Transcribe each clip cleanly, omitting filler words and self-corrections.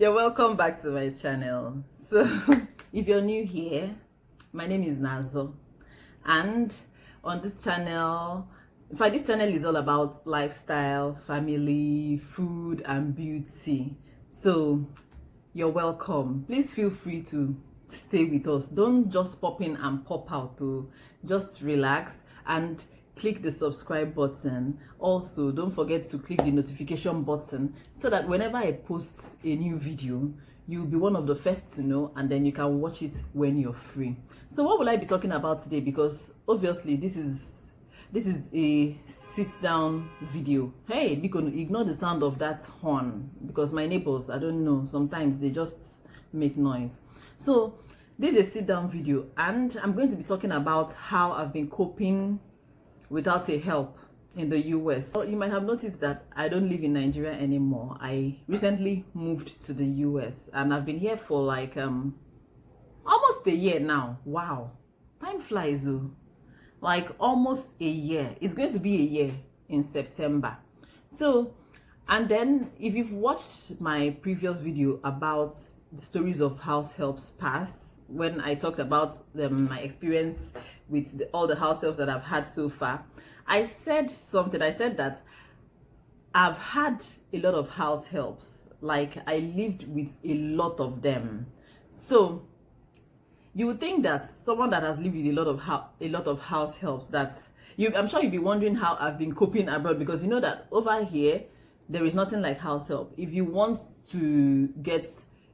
You're welcome back to my channel. So if you're new here, my name is Nazo, and on this channel, in fact, this channel is all about lifestyle, family, food, and beauty. So you're welcome. Please feel free to stay with us. Don't just pop in and pop out, though. Just relax and click the subscribe button. Also, don't forget to click the notification button so that whenever I post a new video, you'll be one of the first to know, and then you can watch it when you're free. So what will I be talking about today? Because obviously this is a sit down video. Hey, you can ignore the sound of that horn because my neighbors, I don't know, sometimes they just make noise. So this is a sit down video, and I'm going to be talking about how I've been coping without a help in the US. Well, you might have noticed that I don't live in Nigeria anymore. I recently moved to the US and I've been here for like almost a year now. Wow, time flies, oh. Like almost a year. It's going to be a year in September. So, and then if you've watched my previous video about the stories of house helps past, when I talked about my experience with all the house helps that I've had so far, I said something. I said that I've had a lot of house helps. Like I lived with a lot of them. So you would think that someone that has lived with a lot of house helps, that I'm sure you'd be wondering how I've been coping abroad, because you know that over here there is nothing like house help. If you want to get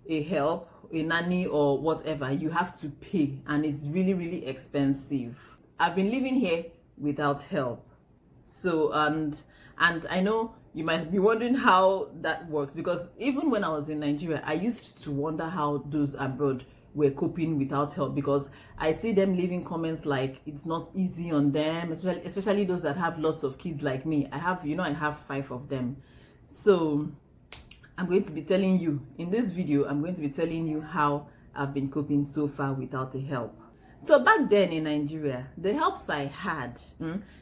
a help, a nanny or whatever, you have to pay, and it's really, really expensive. I've been living here without help. So and I know you might be wondering how that works, because even when I was in Nigeria, I used to wonder how those abroad were coping without help, because I see them leaving comments like it's not easy on them, especially those that have lots of kids like me. I have 5 of them. So I'm going to be telling you in this video, I'm going to be telling you how I've been coping so far without the help. So back then in Nigeria, the helps I had,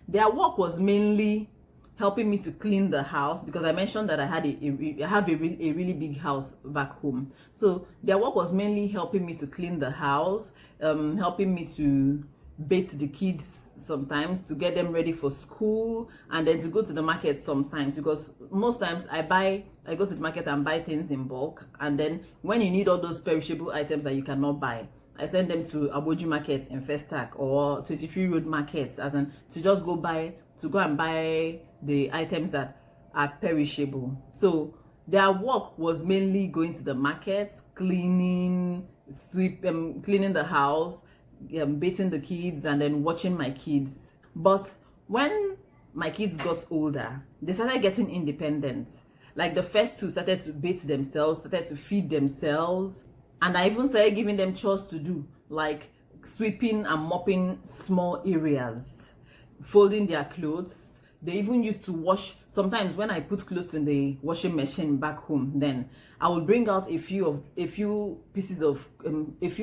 their work was mainly helping me to clean the house, because I mentioned that I have a really big house back home. So their work was mainly helping me to clean the house, helping me to bathe the kids sometimes, to get them ready for school, and then to go to the market sometimes, because most times I go to the market and buy things in bulk, and then when you need all those perishable items that you cannot buy, I send them to Aboji Market in Festac or 23 Road Markets, as in to just go and buy the items that are perishable. So their work was mainly going to the market, cleaning the house, bathing the kids, and then watching my kids. But when my kids got older, they started getting independent. Like the first 2 started to bathe themselves, started to feed themselves, and I even started giving them chores to do, like sweeping and mopping small areas, folding their clothes. They even used to wash. Sometimes when I put clothes in the washing machine back home, then I would bring out a few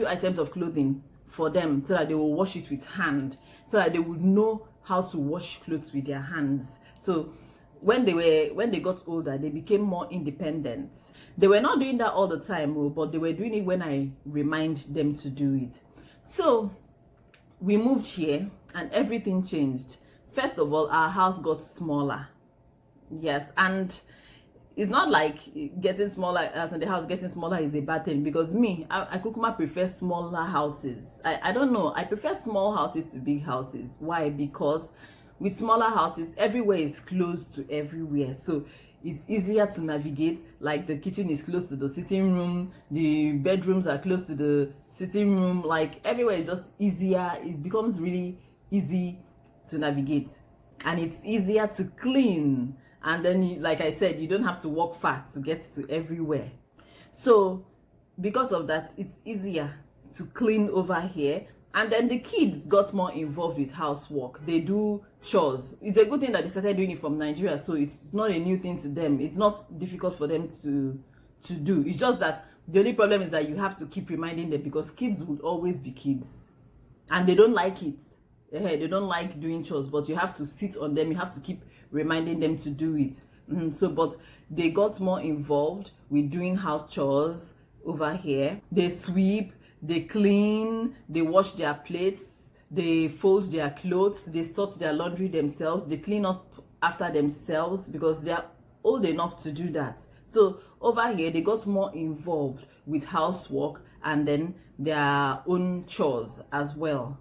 items of clothing for them, so that they will wash it with hand, so that they would know how to wash clothes with their hands. So when they got older, they became more independent. They were not doing that all the time, but they were doing it when I remind them to do it. So we moved here and everything changed. First of all, our house got smaller. Yes, and it's not like getting smaller, as in the house getting smaller is a bad thing, because me, I Kukuma prefer smaller houses. I don't know, I prefer small houses to big houses. Why? Because with smaller houses, everywhere is close to everywhere, so it's easier to navigate. Like the kitchen is close to the sitting room, the bedrooms are close to the sitting room, like everywhere is just easier. It becomes really easy to navigate, and it's easier to clean. And then, like I said, you don't have to walk far to get to everywhere. So because of that, it's easier to clean over here. And then the kids got more involved with housework. They do chores. It's a good thing that they started doing it from Nigeria, so it's not a new thing to them. It's not difficult for them to do. It's just that the only problem is that you have to keep reminding them, because kids would always be kids, and they don't like it. They don't like doing chores, but you have to sit on them. You have to keep reminding them to do it. So, but they got more involved with doing house chores over here. They sweep, they clean, they wash their plates, they fold their clothes, they sort their laundry themselves, they clean up after themselves because they are old enough to do that. So over here, they got more involved with housework and then their own chores as well.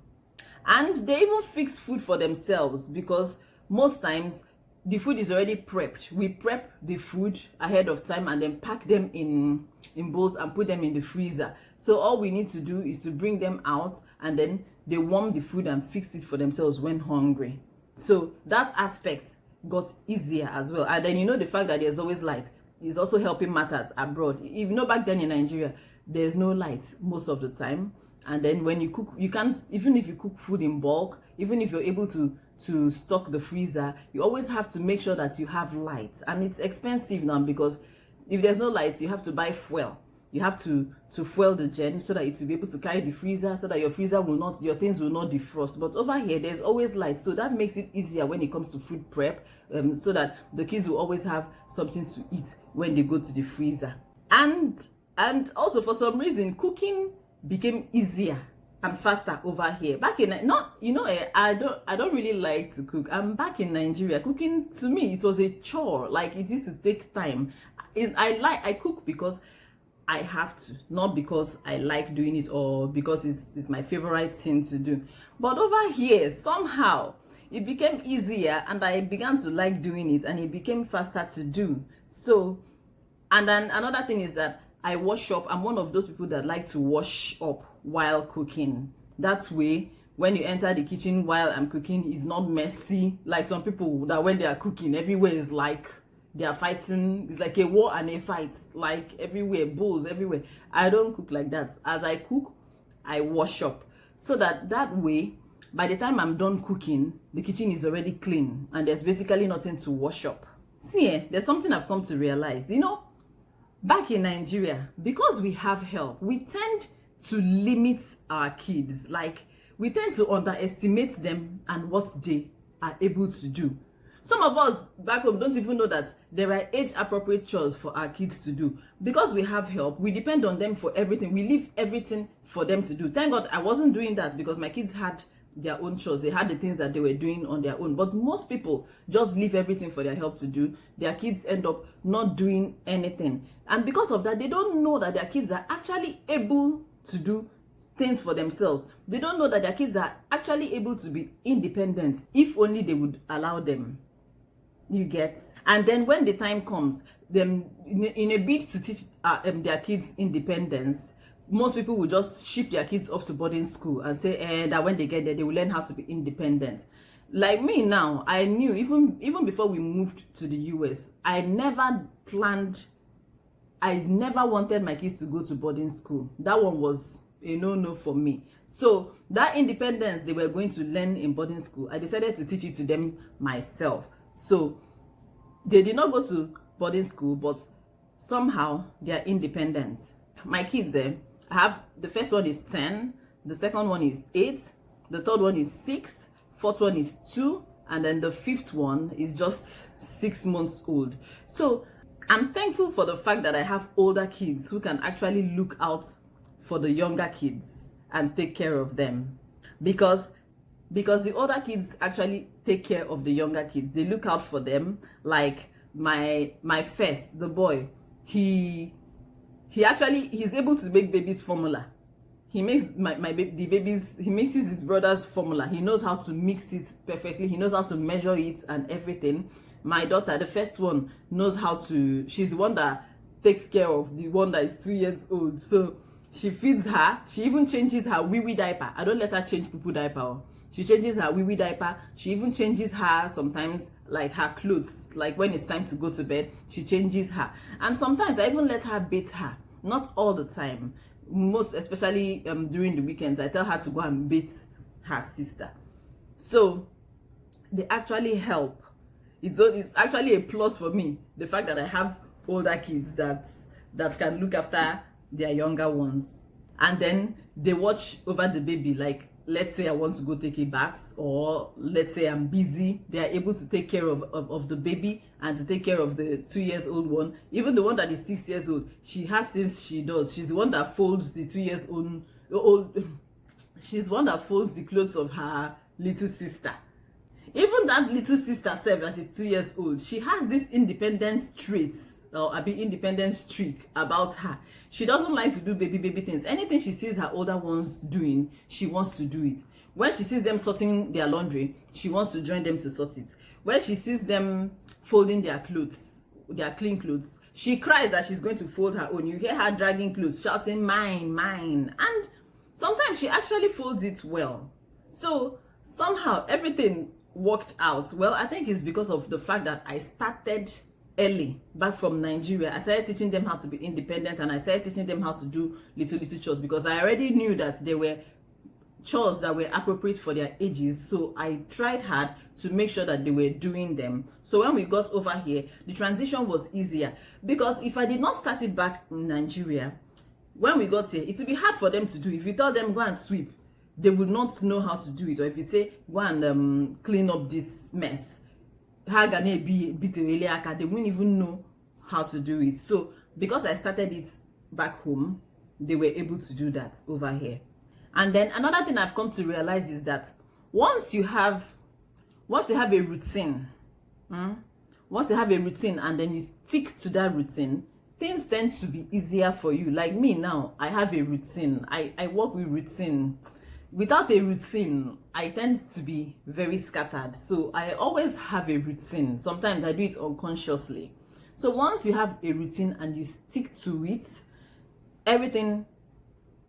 And they even fix food for themselves because most times the food is already prepped. We prep the food ahead of time and then pack them in bowls and put them in the freezer. So all we need to do is to bring them out and then they warm the food and fix it for themselves when hungry. So that aspect got easier as well. And then the fact that there's always light is also helping matters abroad. If back then in Nigeria, there's no light most of the time. And then when you cook, you can't, even if you cook food in bulk, even if you're able to stock the freezer, you always have to make sure that you have light. And it's expensive now because if there's no light, you have to buy fuel. You have to fuel the gen so that it will be able to carry the freezer, so that your freezer will not, your things will not defrost. But over here, there's always light. So that makes it easier when it comes to food prep, so that the kids will always have something to eat when they go to the freezer. And also for some reason, cooking became easier and faster over here. Back in I don't really like to cook. I'm back in Nigeria. Cooking to me, it was a chore. Like it used to take time. I cook because I have to, not because I like doing it or because it's my favorite thing to do. But over here, somehow it became easier and I began to like doing it and it became faster to do. So, and then another thing is that I wash up. I'm one of those people that like to wash up while cooking. That way, when you enter the kitchen while I'm cooking, it's not messy. Like some people that when they are cooking, everywhere is like they are fighting. It's like a war and a fight. Like everywhere, bowls everywhere. I don't cook like that. As I cook, I wash up. So that way, by the time I'm done cooking, the kitchen is already clean. And there's basically nothing to wash up. See, there's something I've come to realize. Back in Nigeria, because we have help, we tend to limit our kids. Like, we tend to underestimate them and what they are able to do. Some of us back home don't even know that there are age-appropriate chores for our kids to do. Because we have help, we depend on them for everything. We leave everything for them to do. Thank God I wasn't doing that because my kids had their own chores. They had the things that they were doing on their own. But most people just leave everything for their help to do. Their kids end up not doing anything. And because of that, they don't know that their kids are actually able to do things for themselves. They don't know that their kids are actually able to be independent if only they would allow them. You get? And then when the time comes, them in a bid to teach their kids independence, most people will just ship their kids off to boarding school and say that when they get there, they will learn how to be independent. Like me now, I knew even before we moved to the US, I never wanted my kids to go to boarding school. That one was a no-no for me. So that independence they were going to learn in boarding school, I decided to teach it to them myself. So they did not go to boarding school, but somehow they are independent. My kids, I have the first one is 10, the second one is 8, the third one is 6, fourth one is 2, and then the fifth one is just 6 months old. So I'm thankful for the fact that I have older kids who can actually look out for the younger kids and take care of them, because the older kids actually take care of the younger kids. They look out for them. Like my first, the boy, he's able to make baby's formula. He makes the babies, he mixes his brother's formula. He knows how to mix it perfectly. He knows how to measure it and everything. My daughter, the first one, knows how to, she's the one that takes care of the one that is 2 years old. So she feeds her. She even changes her wee-wee diaper. I don't let her change poo-poo diaper. She changes her wee-wee diaper. She even changes her sometimes, like her clothes. Like when it's time to go to bed, she changes her. And sometimes I even let her bathe her. Not all the time. Most especially during the weekends, I tell her to go and bathe her sister. So they actually help. It's actually a plus for me, the fact that I have older kids that can look after their younger ones. And then they watch over the baby. Like let's say I want to go take a bath, or let's say I'm busy, they are able to take care of the baby and to take care of the 2 years old one. Even the one that is 6 years old, she has things she does. She's the one that folds the 2 years old she's the one that folds the clothes of her little sister. Even that little sister self that is 2 years old, she has this independence traits, or a bit independence streak about her. She doesn't like to do baby things. Anything she sees her older ones doing, she wants to do it. When she sees them sorting their laundry, she wants to join them to sort it. When she sees them folding their clothes, their clean clothes, she cries that she's going to fold her own. You hear her dragging clothes, shouting, mine, mine. And sometimes she actually folds it well. So somehow everything worked out. Well, I think it's because of the fact that I started early back from Nigeria. I started teaching them how to be independent, and I started teaching them how to do little chores, because I already knew that there were chores that were appropriate for their ages. So I tried hard to make sure that they were doing them. So when we got over here, the transition was easier, because if I did not start it back in Nigeria, when we got here, it would be hard for them to do. If you tell them go and sweep, they would not know how to do it. Or if you say go and clean up this mess, they wouldn't even know how to do it. So because I started it back home, they were able to do that over here. And then another thing I've come to realize is that once you have a routine, once you have a routine and then you stick to that routine, things tend to be easier for you. Like me now, I have a routine. I work with routine. Without a routine, I tend to be very scattered. So I always have a routine. Sometimes I do it unconsciously. So once you have a routine and you stick to it, everything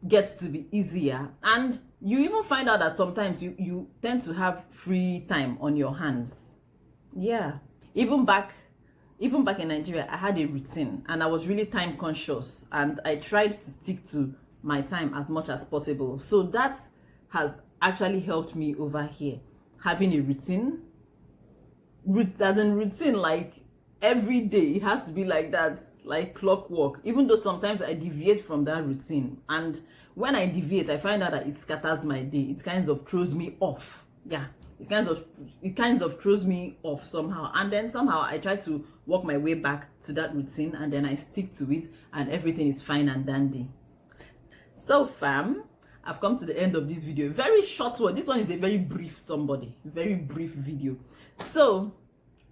gets to be easier. And you even find out that sometimes you tend to have free time on your hands. Yeah. Even back in Nigeria, I had a routine and I was really time conscious, and I tried to stick to my time as much as possible. So that has actually helped me over here. Having a routine, as in routine, like every day, it has to be like that, like clockwork, even though sometimes I deviate from that routine. And when I deviate, I find out that it scatters my day. It kind of throws me off. Yeah, it kind of throws me off somehow. And then somehow I try to work my way back to that routine, and then I stick to it, and everything is fine and dandy. So fam, I've come to the end of this video. Very short one. This one is a very brief very brief video. So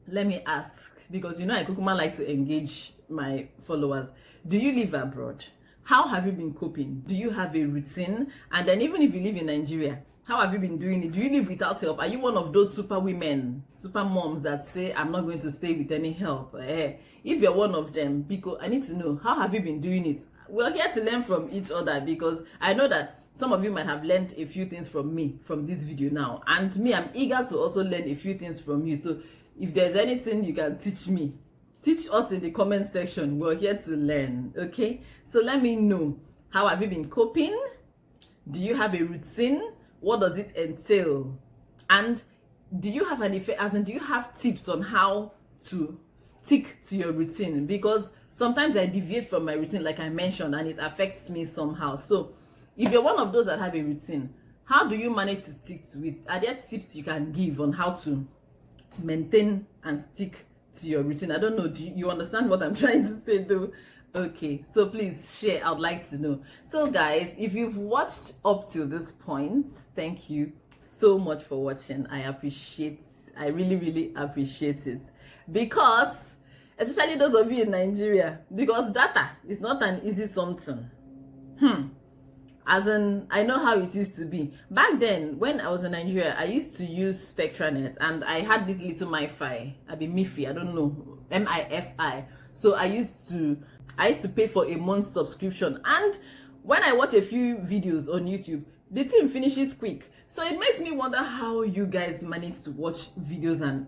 let me ask, because you know I kukuma like to engage my followers. Do you live abroad? How have you been coping? Do you have a routine? And then even if you live in Nigeria, how have you been doing it? Do you live without help? Are you one of those super women, super moms that say, I'm not going to stay with any help? If you're one of them, because I need to know, how have you been doing it? We're here to learn from each other, because I know that some of you might have learned a few things from me from this video now. And me, I'm eager to also learn a few things from you. So if there's anything you can teach me, teach us in the comment section. We're here to learn, okay? So let me know, how have you been coping? Do you have a routine? What does it entail? And do you have do you have tips on how to stick to your routine? Because sometimes I deviate from my routine, like I mentioned, and it affects me somehow. So if you're one of those that have a routine, how do you manage to stick to it? Are there tips you can give on how to maintain and stick to your routine? I don't know. Do you understand what I'm trying to say though? Okay, so please share. I'd like to know. So guys, if you've watched up till this point, thank you so much for watching. I really appreciate it, because especially those of you in Nigeria, because data is not an easy something. As in, I know how it used to be. Back then, when I was in Nigeria, I used to use SpectraNet, and I had this little MiFi. MiFi, I don't know, MiFi. So I used to pay for a month subscription. And when I watch a few videos on YouTube, the thing finishes quick. So it makes me wonder how you guys manage to watch videos and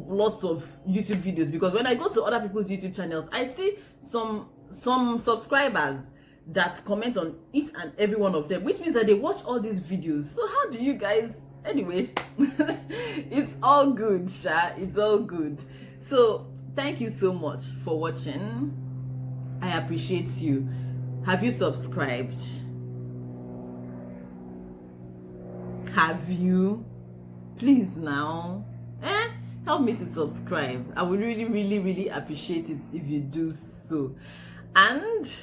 lots of YouTube videos, because when I go to other people's YouTube channels, I see some subscribers that comment on each and every one of them, which means that they watch all these videos. So how do you guys, anyway? It's all good, Sha. It's all good. So thank you so much for watching. I appreciate you. Have you subscribed? Have you? Please now, help me to subscribe. I would really appreciate it if you do so. And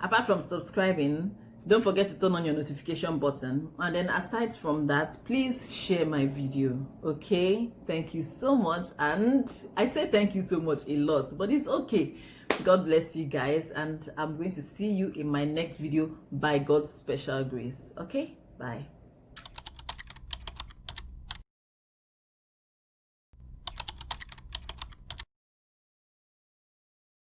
apart from subscribing, don't forget to turn on your notification button. And then aside from that, please share my video. Okay, thank you so much. And I say thank you so much a lot, but it's okay. God bless you guys, and I'm going to see you in my next video by God's special grace. Okay, bye.